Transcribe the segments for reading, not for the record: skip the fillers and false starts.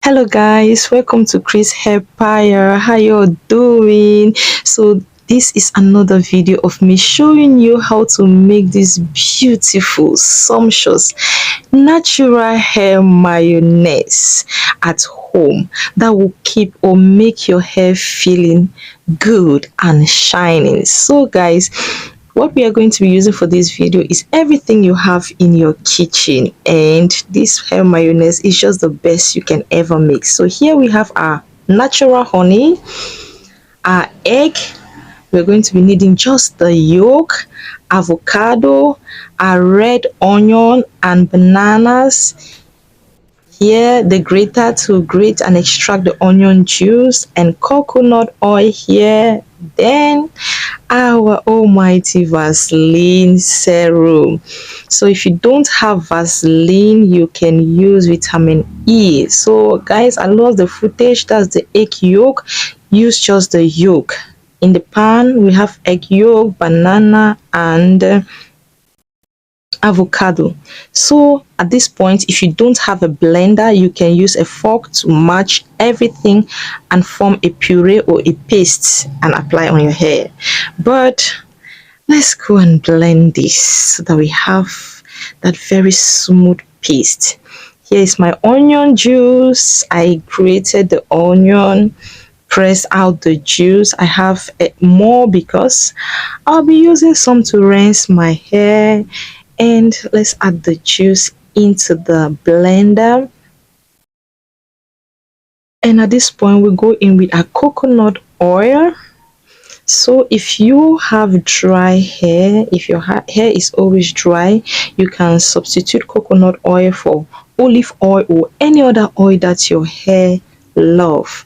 Hello guys, welcome to Chris Hair. How you doing? So this is another video of me showing you how to make this beautiful, sumptuous, natural hair mayonnaise at home that will keep or make your hair feeling good and shining. So guys, what we are going to be using for this video is everything you have in your kitchen, and this hair mayonnaise is just the best you can ever make. So here we have our natural honey, our egg. We're going to be needing just the yolk, avocado, a red onion, and bananas. Here the grater to grate and extract the onion juice, and coconut oil here. Then our almighty Vaseline serum. So if you don't have Vaseline, you can use vitamin E. So guys, I love the footage. That's the egg yolk. Use just the yolk. In the pan we have egg yolk, banana, and avocado. So at this point, if you don't have a blender, you can use a fork to mash everything and form a puree or a paste and apply on your hair. But let's go and blend this so that we have that very smooth paste. Here is my onion juice. I grated the onion, press out the juice. I have more because I'll be using some to rinse my hair. And let's add the juice into the blender. And at this point, we go in with a coconut oil. So if you have dry hair, if your hair is always dry, you can substitute coconut oil for olive oil or any other oil that your hair love.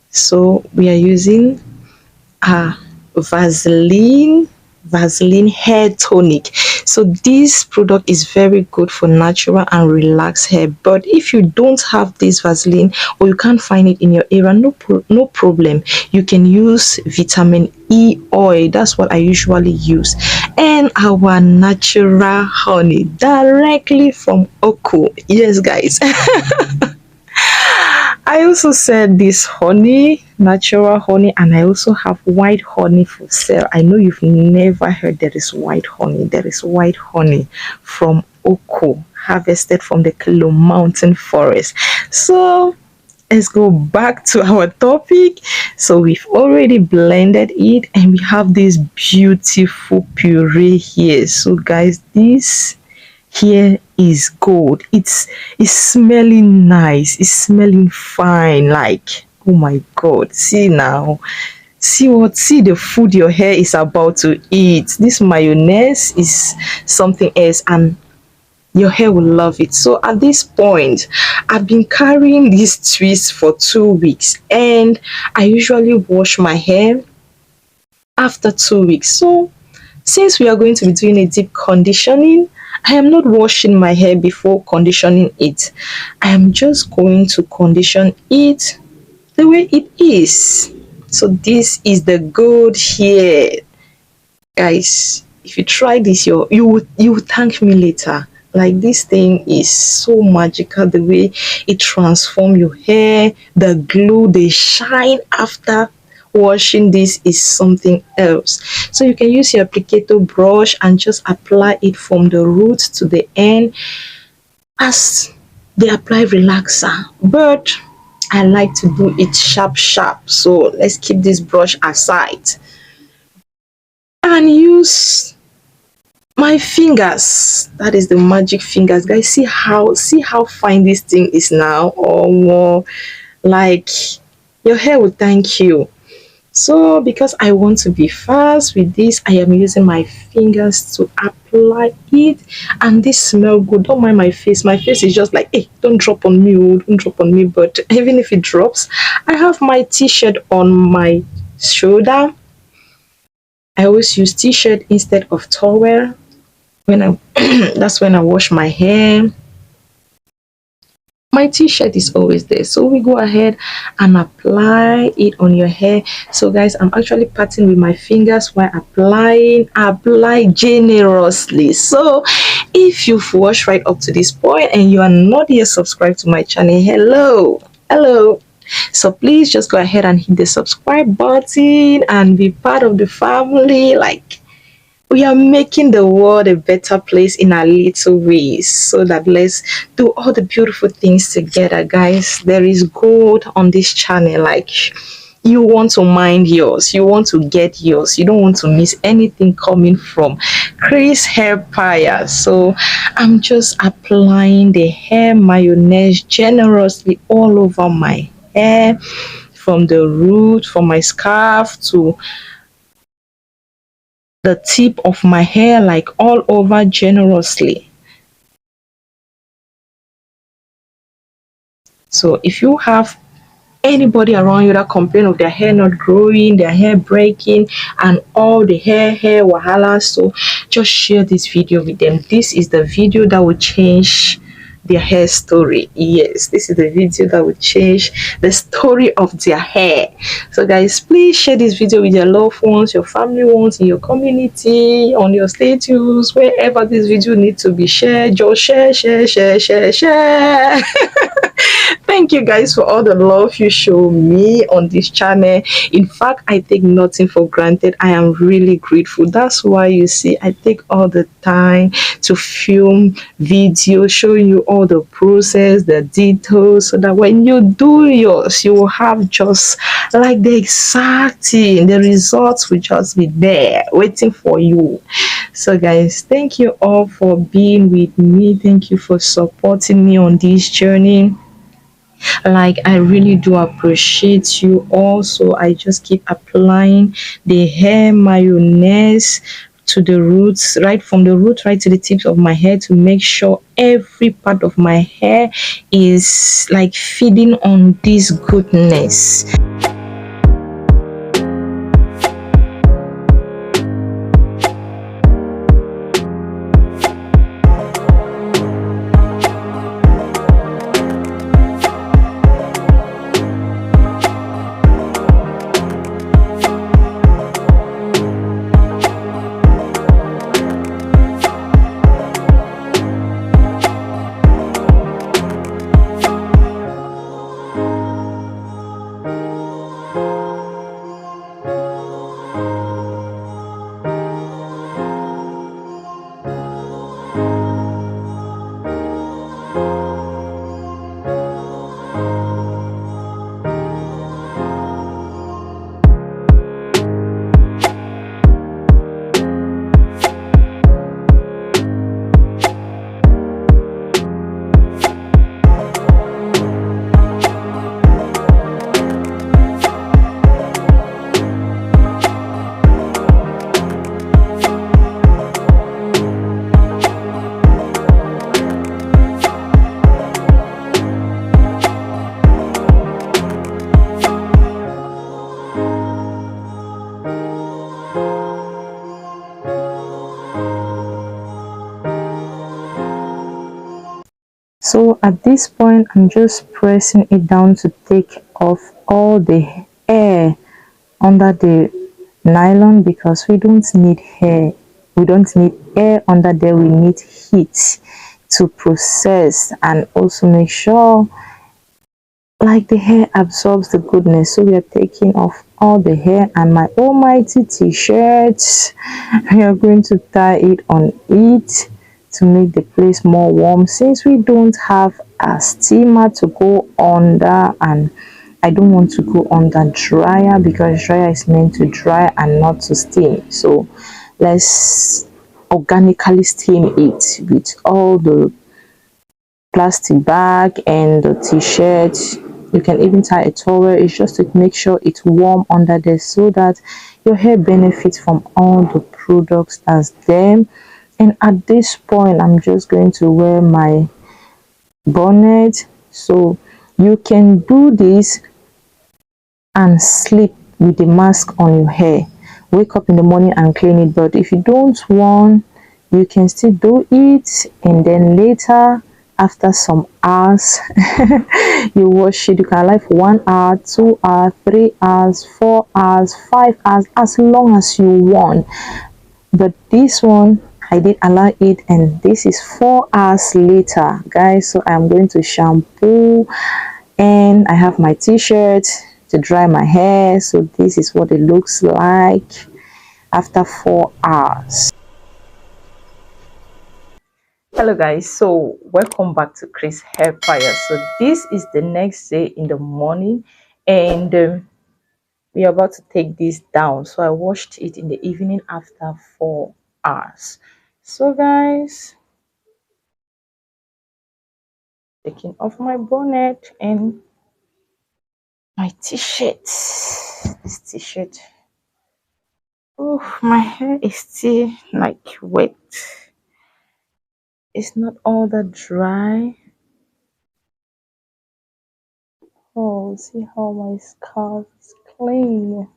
So we are using a Vaseline hair tonic. So this product is very good for natural and relaxed hair. But if you don't have this Vaseline or you can't find it in your area, no problem. You can use vitamin E oil. That's what I usually use. And our natural honey directly from Oko. Yes guys. I also said this honey, natural honey, and I also have white honey for sale. I know you've never heard there is white honey. There is white honey from Oko, harvested from the Kilo Mountain Forest. So let's go back to our topic. So we've already blended it and we have this beautiful puree here. So guys, this here is gold. It's smelling nice, it's smelling fine, like, oh my god, see now, see the food your hair is about to eat. This mayonnaise is something else and your hair will love it. So at this point, I've been carrying these twists for 2 weeks, and I usually wash my hair after 2 weeks. So since we are going to be doing a deep conditioning, I am not washing my hair before conditioning it. I am just going to condition it the way it is. So this is the gold here. Guys, if you try this, you will thank me later. Like, this thing is so magical, the way it transforms your hair, the glow, the shine after washing this is something else. So you can use your applicator brush and just apply it from the root to the end as they apply relaxer. But I like to do it sharp, so let's keep this brush aside and use my fingers. That is the magic fingers, guys. See how fine this thing is now, or more, like, your hair will thank you. So because I want to be fast with this, I am using my fingers to apply it, and this smell good. Don't mind my face. My face is just like, hey, don't drop on me, don't drop on me. But even if it drops, I have my t-shirt on my shoulder. I always use t-shirt instead of towel when I that's when I wash my hair. My t-shirt is always there, so we go ahead and apply it on your hair. So guys, I'm actually patting with my fingers while apply generously. So if you've watched right up to this point and you are not yet subscribed to my channel, hello, Hello. So please just go ahead and hit the subscribe button and be part of the family. Like, we are making the world a better place in our little ways. So that let's do all the beautiful things together, guys. There is gold on this channel. Like, you want to mind yours, you want to get yours, you don't want to miss anything coming from Chris Hair Pie. So I'm just applying the hair mayonnaise generously all over my hair, from the root, from my scarf to the tip of my hair, like all over generously. So if you have anybody around you that complain of their hair not growing, their hair breaking, and all the hair wahala, so just share this video with them. This is the video that will change their hair story. Yes, this is the video that will change the story of their hair. So guys, please share this video with your loved ones, your family ones, in your community, on your status, wherever this video needs to be shared. Just share. Thank you guys for all the love you show me on this channel. In fact, I take nothing for granted. I am really grateful. That's why you see I take all the time to film videos showing you all the process, the details, so that when you do yours, you will have just like the exact thing. The results will just be there waiting for you. So guys, thank you all for being with me. Thank you for supporting me on this journey. Like, I really do appreciate you all. So I just keep applying the hair mayonnaise to the roots, right from the root right to the tips of my hair, to make sure every part of my hair is like feeding on this goodness. So at this point, I'm just pressing it down to take off all the air under the nylon, because we don't need hair. We don't need air under there. We need heat to process and also make sure like the hair absorbs the goodness. So we are taking off all the hair, and my almighty t-shirts, we are going to tie it on it to make the place more warm, since we don't have a steamer to go under, and I don't want to go under dryer, because dryer is meant to dry and not to steam. So let's organically steam it with all the plastic bag and the t-shirt. You can even tie a towel. It's just to make sure it's warm under there, so that your hair benefits from all the products that's there. And at this point, I'm just going to wear my bonnet. So you can do this and sleep with the mask on your hair. Wake up in the morning and clean it. But if you don't want, you can still do it, and then later, after some hours, you wash it. You can allow for 1 hour, 2 hours, 3 hours, 4 hours, 5 hours, as long as you want. But this one, I did allow it, and this is 4 hours later, guys. So I'm going to shampoo and I have my t-shirt to dry my hair. So this is what it looks like after 4 hours. Hello guys, so welcome back to Chris Hair Fire. So this is the next day in the morning, and we are about to take this down. So I washed it in the evening after 4 hours. So guys, taking off my bonnet and my t-shirt. This t-shirt. Oh, my hair is still like wet. It's not all that dry. Oh, see how my scalp is clean.